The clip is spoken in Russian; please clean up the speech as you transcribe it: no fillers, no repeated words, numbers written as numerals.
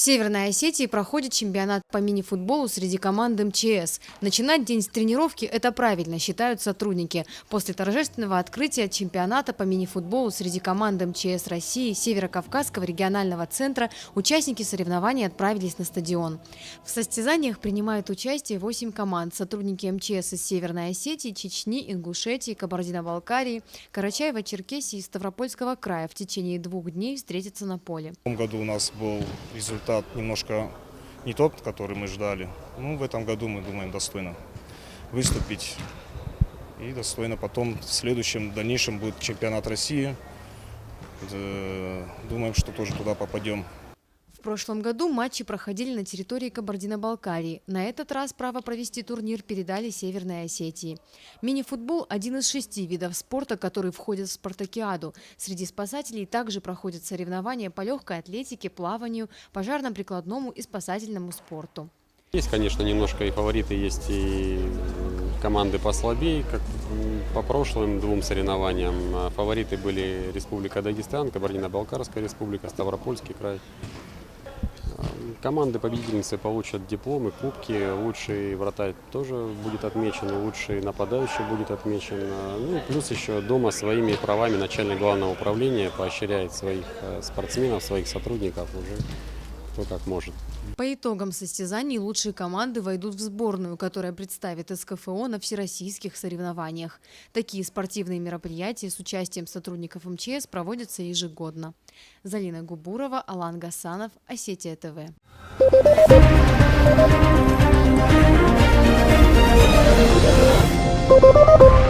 Северной Осетии проходит чемпионат по мини-футболу среди команд МЧС. Начинать день с тренировки – это правильно, считают сотрудники. После торжественного открытия чемпионата по мини-футболу среди команд МЧС России Северо-Кавказского регионального центра участники соревнований отправились на стадион. В состязаниях принимают участие 8 команд. Сотрудники МЧС из Северной Осетии, Чечни, Ингушетии, Кабардино-Балкарии, Карачаево-Черкесии и Ставропольского края в течение 2 дней встретятся на поле. В том году у нас был результат немножко не тот, который мы ждали. Ну, в этом году мы думаем достойно выступить. И достойно потом в следующем, дальнейшем будет чемпионат России. Думаем, что тоже туда попадем. В прошлом году матчи проходили на территории Кабардино-Балкарии. На этот раз право провести турнир передали Северной Осетии. Мини-футбол – один из 6 видов спорта, которые входят в спартакиаду. Среди спасателей также проходят соревнования по легкой атлетике, плаванию, пожарно-прикладному и спасательному спорту. Есть, конечно, немножко и фавориты, есть и команды послабее, как по прошлым 2 соревнованиям. Фавориты были Республика Дагестан, Кабардино-Балкарская республика, Ставропольский край. Команды-победительницы получат дипломы, кубки, лучший вратарь тоже будет отмечен, лучший нападающий будет отмечен. Ну и плюс еще дома своими правами начальник главного управления поощряет своих спортсменов, своих сотрудников уже кто как может. По итогам состязаний лучшие команды войдут в сборную, которая представит СКФО на всероссийских соревнованиях. Такие спортивные мероприятия с участием сотрудников МЧС проводятся ежегодно. Залина Губурова, Алан Гасанов, Осетия ТВ. Thank you.